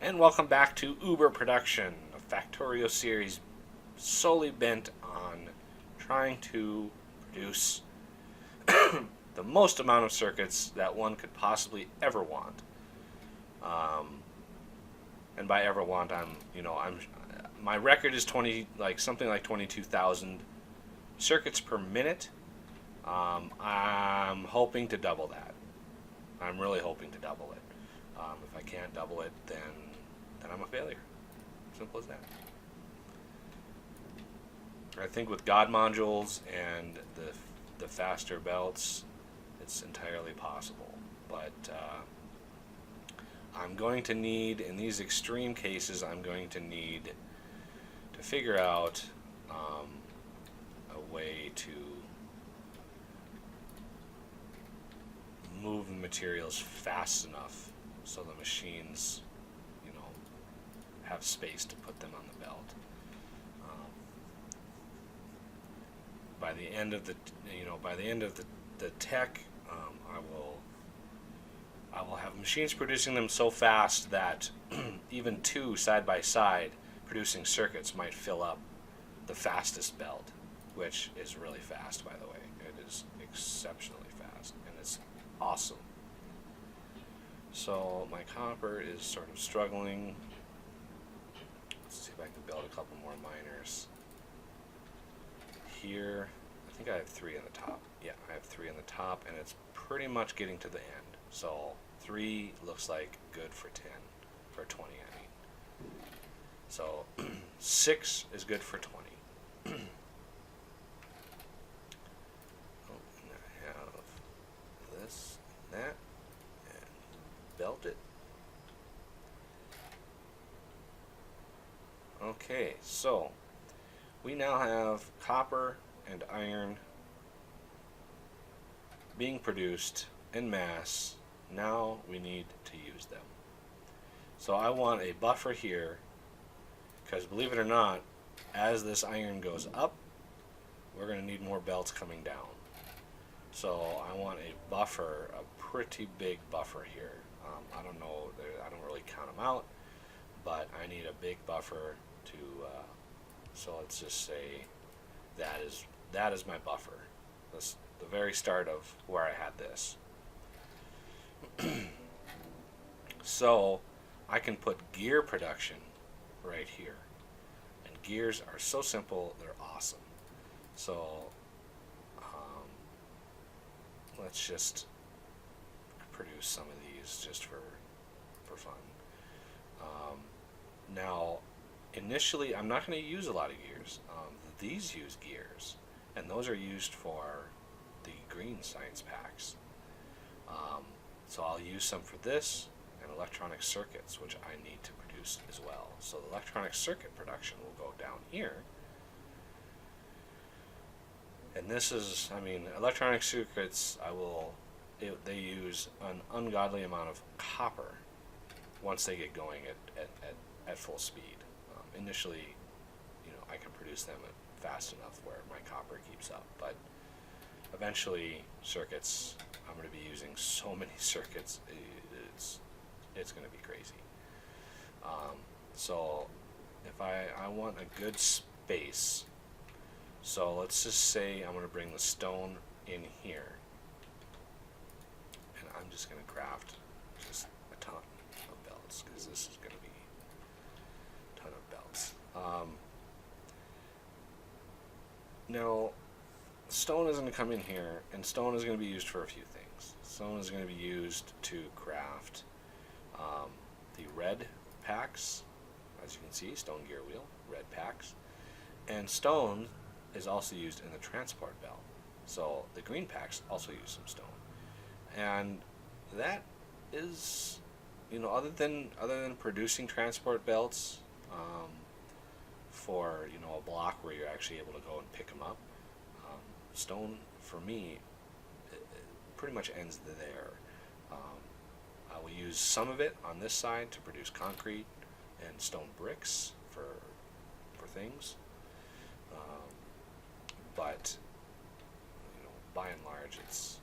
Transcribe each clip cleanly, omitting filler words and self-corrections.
And welcome back to Uber Production, a Factorio series solely bent on trying to produce the most amount of circuits that one could possibly ever want. Um, and by ever want, I'm my record is something like 22,000 circuits per minute. I'm hoping to double that. I'm really hoping to double it. If I can't double it, then I'm a failure. Simple as that. I think with God modules and the faster belts, it's entirely possible. But I'm going to need, in these extreme cases, I'm going to need to figure out a way to move the materials fast enough so the machines, have space to put them on the belt. By the end of the tech, I will have machines producing them so fast that even two side by side producing circuits might fill up the fastest belt, which is really fast, by the way. It is exceptionally fast, and it's awesome. So my copper is sort of struggling. Let's see if I can build a couple more miners. Here, I think I have 3 on the top. Yeah, I have 3 on the top, and it's pretty much getting to the end. So 3 looks like good for 10, for 20, I mean. So 6 is good for 20. And I have this and that, and belt it. Okay, so we now have copper and iron being produced en masse. Now we need to use them. So I want a buffer here, because believe it or not, as this iron goes up, we're going to need more belts coming down. So I want a buffer, a pretty big buffer here. I don't know, I don't really count them out, but I need a big buffer to, so let's just say that is my buffer. That's the very start of where I had this. So I can put gear production right here. And gears are so simple, they're awesome. So let's just produce some of these just for fun. Now, initially, I'm not going to use a lot of gears. These use gears, and those are used for the green science packs. So I'll use some for this and electronic circuits, which I need to produce as well. So the electronic circuit production will go down here. And this is, electronic circuits, they use an ungodly amount of copper once they get going at full speed. Initially, I can produce them fast enough where my copper keeps up, but eventually circuits, I'm going to be using so many circuits, it's going to be crazy. So if I want a good space, so let's just say I'm going to bring the stone in here, and I'm just going to craft just a ton of belts, because this is going to be a ton of belts. Now, stone is going to come in here, and stone is going to be used for a few things. Stone is going to be used to craft the red packs, as you can see, stone gear wheel, red packs, and stone is also used in the transport belt. So the green packs also use some stone, and that is, other than producing transport belts for a block where you're actually able to go and pick them up, stone for me it pretty much ends there. I will use some of it on this side to produce concrete and stone bricks for things, but by and large it's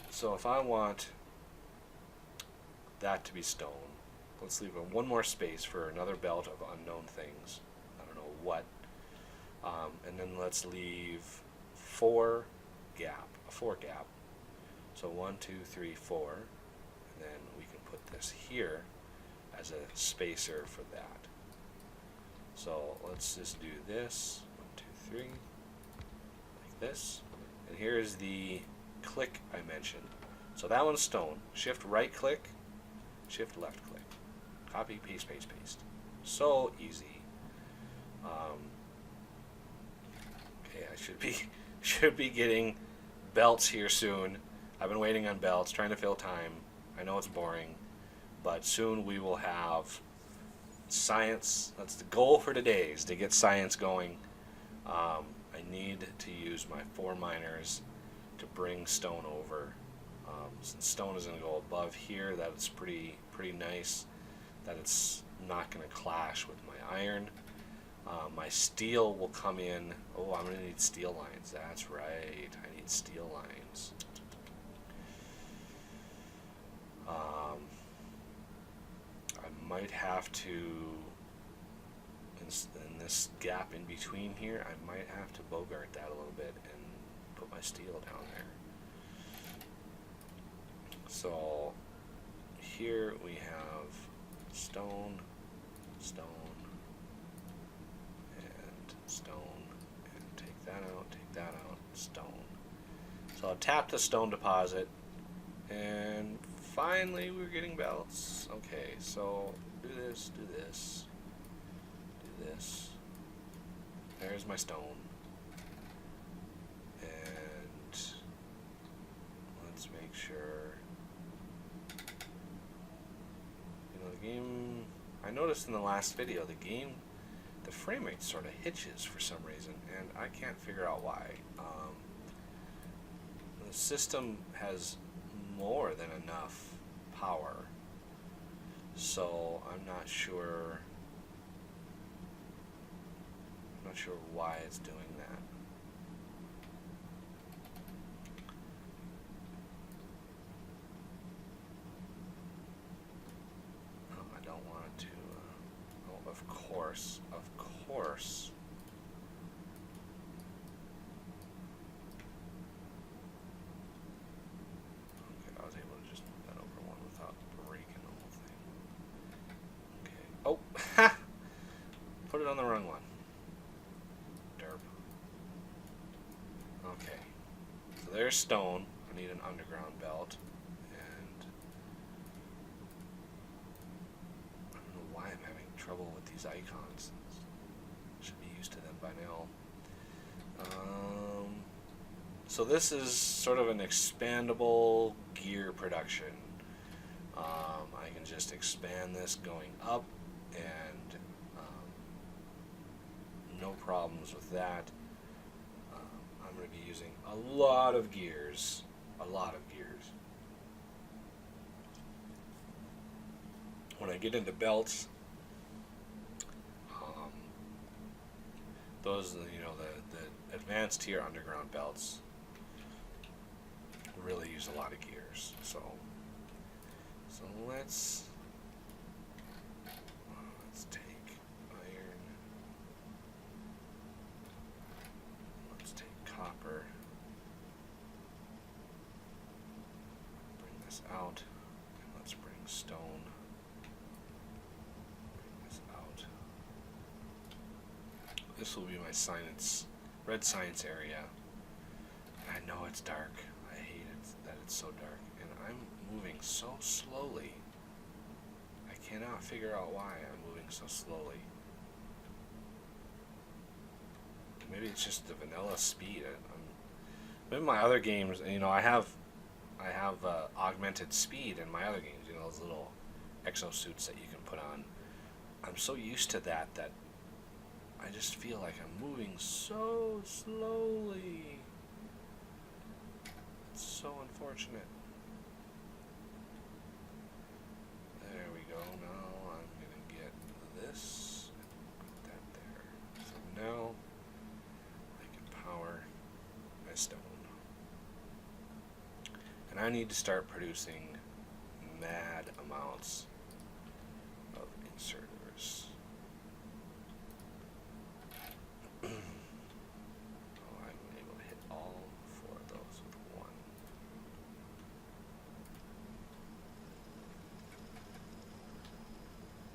so if I want that to be stone. Let's leave one more space for another belt of unknown things. I don't know what. And then let's leave a 4 gap. So 1, 2, 3, 4. And then we can put this here as a spacer for that. So let's just do this. 1, 2, 3. Like this. And here's the click I mentioned. So that one's stone. Shift right click, shift left click. Copy, paste, paste, paste. So easy. Okay, I should be getting belts here soon. I've been waiting on belts, trying to fill time. I know it's boring, but soon we will have science. That's the goal for today, is to get science going. I need to use my 4 miners to bring stone over. Since stone is going to go above here, that's pretty nice. That it's not going to clash with my iron. My steel will come in. Oh, I'm going to need steel lines. That's right. I need steel lines. I might have to, in this gap in between here, I might have to bogart that a little bit and put my steel down there. So here we have stone, stone, and stone, and take that out, stone. So I'll tap the stone deposit, and finally we're getting belts. Okay, so do this, do this, do this. There's my stone. And let's make sure. The game, I noticed in the last video, the frame rate sort of hitches for some reason, and I can't figure out why. The system has more than enough power, so I'm not sure why it's doing that. I don't want it to. Oh, of course. Okay, I was able to just move that over one without breaking the whole thing. Okay. Oh, ha! Put it on the wrong one. Derp. Okay. So there's stone. I need an underground belt. Trouble with these icons. Should be used to them by now. So this is sort of an expandable gear production. I can just expand this going up, and no problems with that. I'm going to be using a lot of gears. When I get into belts, those, the advanced tier underground belts really use a lot of gears. So let's take iron. Let's take copper. Bring this out, and let's bring stone. This will be my red science area. I know it's dark. I hate it that it's so dark. And I'm moving so slowly. I cannot figure out why I'm moving so slowly. Maybe it's just the vanilla speed. Maybe my other games, I have augmented speed in my other games. Those little exosuits that you can put on. I'm so used to that I just feel like I'm moving so slowly. It's so unfortunate. There we go. Now I'm going to get this and put that there. So now I can power my stone. And I need to start producing mad amounts amounts of inserters. Oh, I'm able to hit all 4 of those with 1.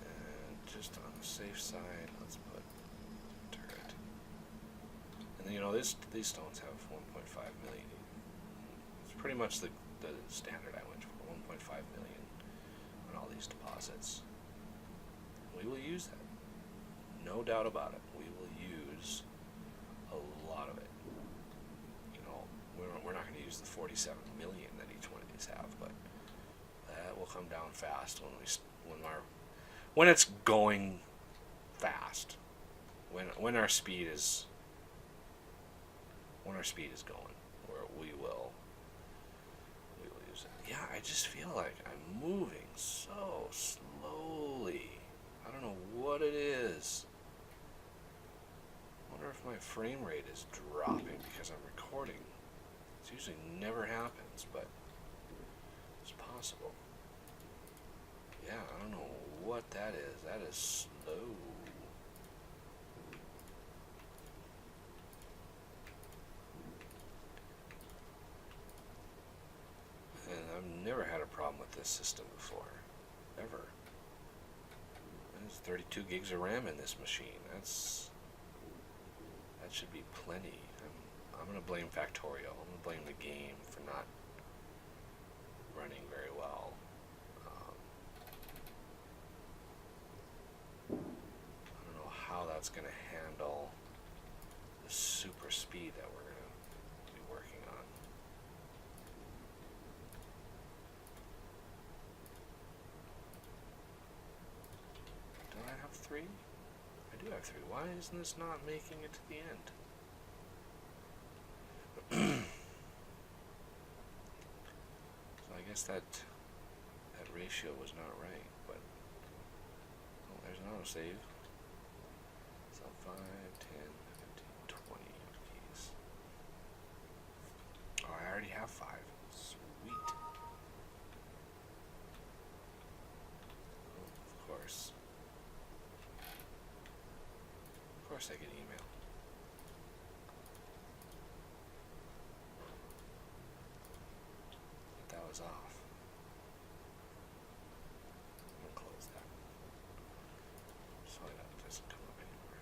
And just on the safe side, let's put turret. And then, you know, these stones have 1.5 million. It's pretty much the standard I went for, 1.5 million on all these deposits. We will use that. No doubt about it. We will use a lot of it. You know, we're not going to use the 47 million that each one of these have, but that will come down fast when it's going fast. When our speed is going, where we will use it. Yeah, I just feel like I'm moving so slowly. I don't know what it is. I wonder if my frame rate is dropping because I'm recording. It usually never happens, but it's possible. Yeah, I don't know what that is. That is slow. And I've never had a problem with this system before. Ever. There's 32 gigs of RAM in this machine. That should be plenty. I'm going to blame Factorio. I'm going to blame the game for not running very well. I don't know how that's going to handle the super speed that we're going to be working on. Do I have 3? I do have 3. Why isn't this not making it to the end? So I guess that ratio was not right, but oh, there's an autosave. So 5, 10, 15, 20 of these. Oh, I already have 5. Sweet. Oh, of course. Of course I get email. But that was off. I'm going to close that. So that doesn't come up anymore.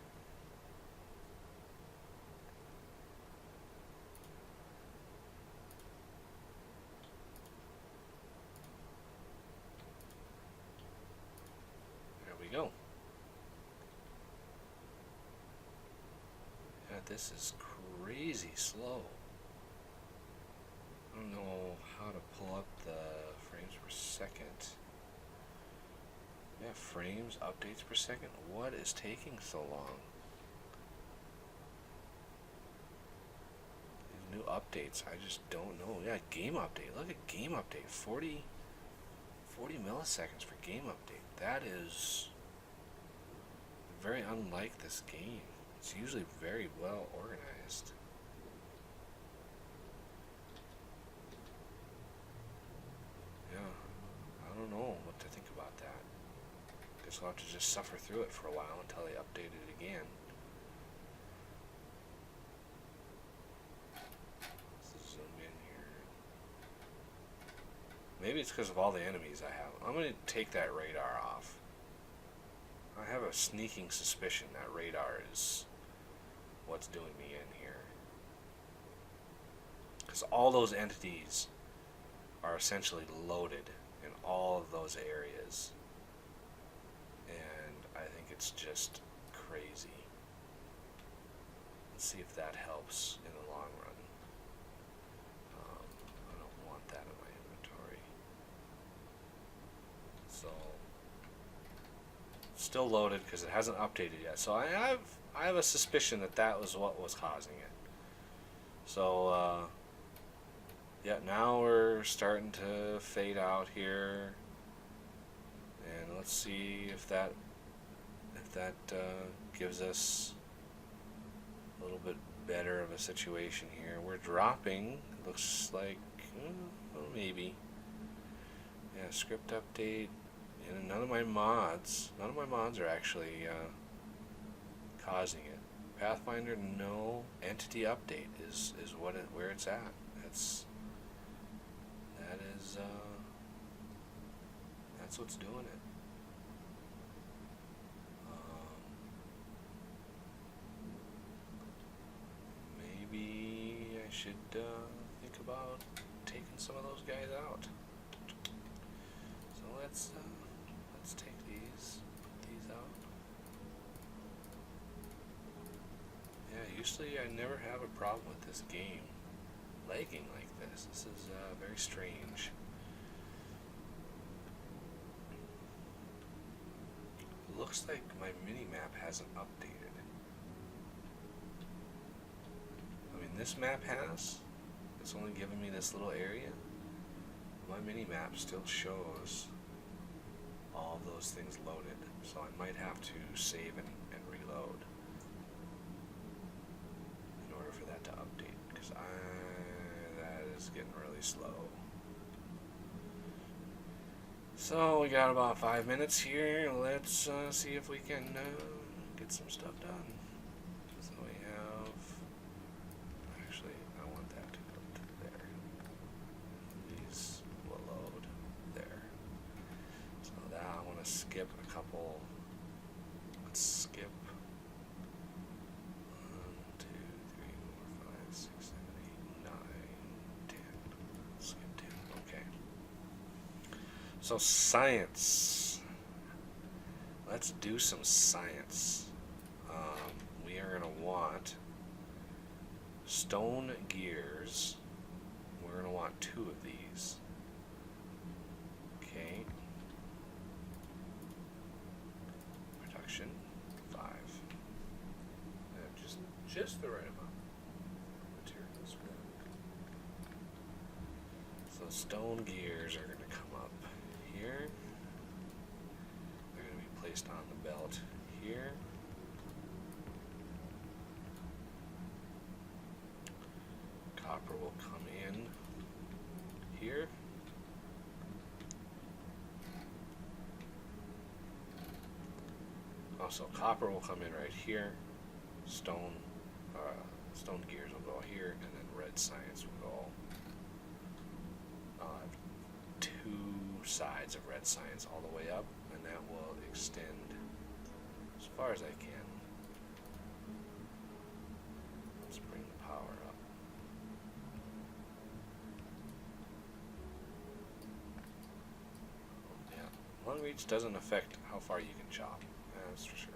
There we go. Yeah, this is crazy slow. I don't know how to pull up the frames per second. Yeah, frames, updates per second. What is taking so long? These new updates, I just don't know. Yeah, game update. Look at game update. 40 milliseconds for game update. That is very unlike this game. It's usually very well organized. Yeah, I don't know what to think about that. Guess I'll have to just suffer through it for a while until they update it again. Let's zoom in here. Maybe it's because of all the enemies I have. I'm going to take that radar off. I have a sneaking suspicion that radar is what's doing me in here. Because all those entities are essentially loaded in all of those areas. And I think it's just crazy. Let's see if that helps in the long run. I don't want that in my inventory. So, still loaded because it hasn't updated yet. So I have a suspicion that that was what was causing it. So, yeah, now we're starting to fade out here. And let's see if that gives us a little bit better of a situation here. We're dropping. It looks like well, maybe. Yeah, script update. And none of my mods are actually causing it. Pathfinder, no. Entity update is where it's at. That's what's doing it. Maybe I should think about taking some of those guys out. So let's take these out. Yeah, usually I never have a problem with this game lagging like this. This is very strange. Looks like my mini-map hasn't updated. I mean, this map has. It's only giving me this little area. My mini-map still shows all of those things loaded. So I might have to save and reload in order for that to update. Because that is getting really slow. So we got about 5 minutes here. Let's see if we can get some stuff done. So we have, actually, I want that to go to there. These will load there. So that I want to skip a couple. Let's skip 1, 2, 3, 4, 5, 6, 7, 8, 9, 10. Skip 10. Okay. So science. Let's do some science. We are going to want stone gears. We're going to want 2 of these. Okay. Production 5. Just the right amount of materials for that. So stone gears are going to come up here. They're going to be placed on the belt here. Copper will come in here. Also, copper will come in right here. Stone gears will go here, and then red science will go. I'll have 2 sides of red science all the way up, and that will extend as far as I can. Let's bring the power up. Yeah, long reach doesn't affect how far you can chop, that's for sure.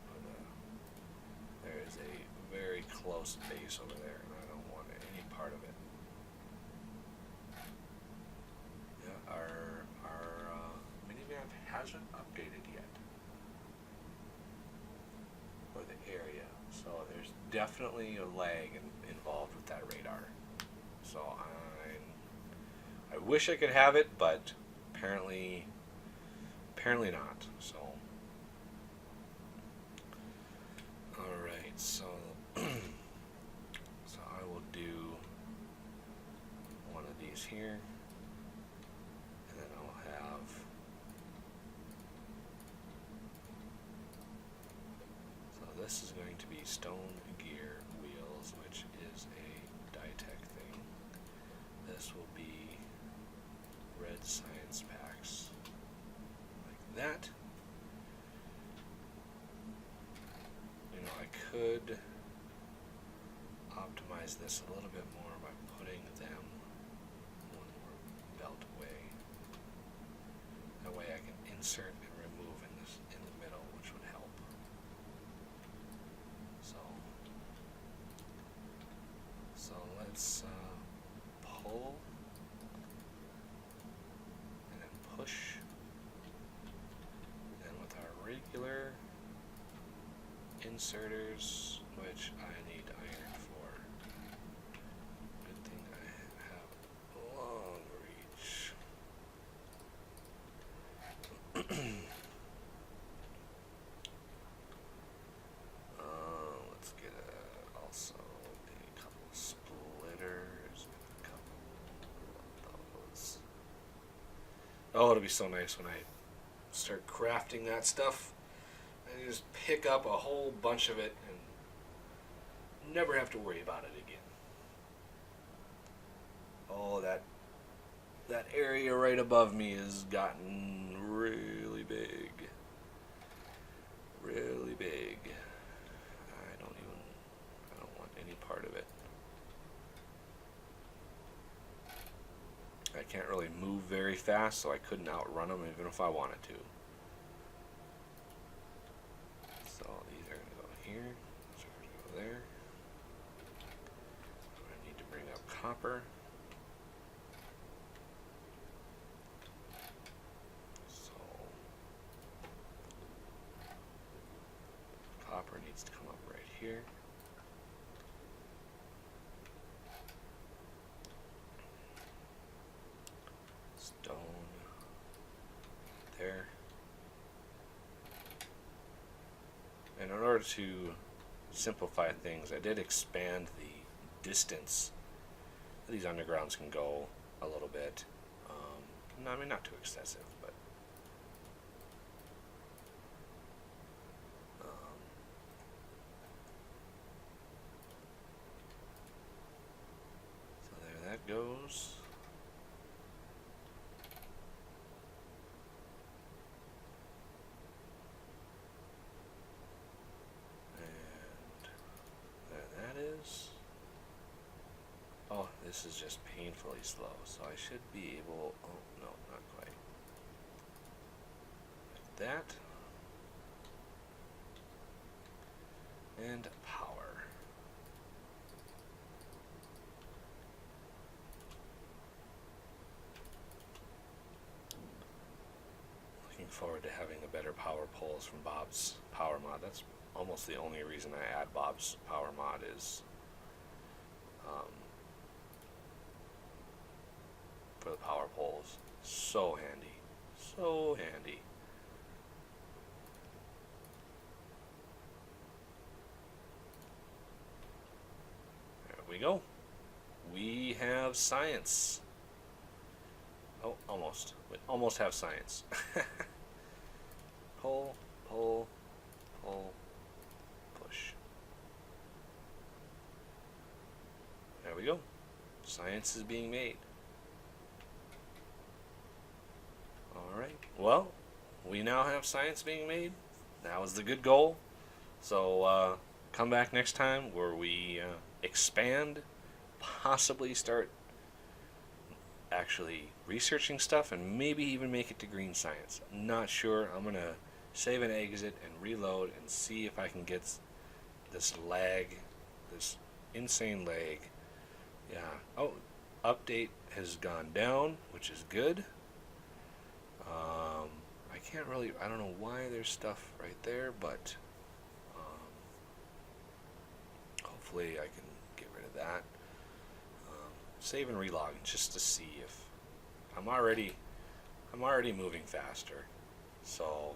But there is a very close base over there, and I don't want any part of it. Yeah, our mini-map hasn't updated yet for the area, so there's definitely a lag involved with that radar. So I wish I could have it, but apparently not. So all right, so so I will do one of these here, and then I'll have so this is going to be stone gear wheels, which is a Dytech thing. This will be red science packs like that. You know, I could optimize this a little bit more by putting them one more belt away. That way I can insert and remove in the middle, which would help. So let's pull and then push, and with our regular inserters, which I need iron for. Good thing I have long reach. Let's get also a couple splitters, a couple of Oh, it'll be so nice when I start crafting that stuff. I just pick up a whole bunch of it and never have to worry about it again. Oh, that area right above me has gotten really big. Really big. I don't want any part of it. I can't really move very fast, so I couldn't outrun them even if I wanted to. So these are going to go here. These are going to go there. I need to bring up copper. So copper needs to come up right here. Stone there. And in order to simplify things, I did expand the distance these undergrounds can go a little bit. No, I mean, not too excessive, but so there that goes. Oh, this is just painfully slow, so I should be able, oh no, not quite. Like that. And power. Looking forward to having a better power poles from Bob's Power mod. That's almost the only reason I add Bob's Power mod is for the power poles. So handy. So handy. There we go. We have science. Oh, almost. We almost have science. Pull, pull, pull, push. There we go. Science is being made. Alright, well, we now have science being made. That was the good goal. So come back next time where we expand, possibly start actually researching stuff, and maybe even make it to green science. Not sure. I'm going to save and exit and reload and see if I can get this lag, this insane lag. Yeah. Oh, update has gone down, which is good. I can't really, I don't know why there's stuff right there, but hopefully I can get rid of that. Save and relog just to see if I'm already moving faster. So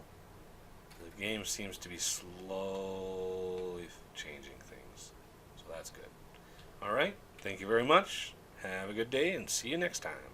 the game seems to be slowly changing things. So that's good. All right. Thank you very much. Have a good day and see you next time.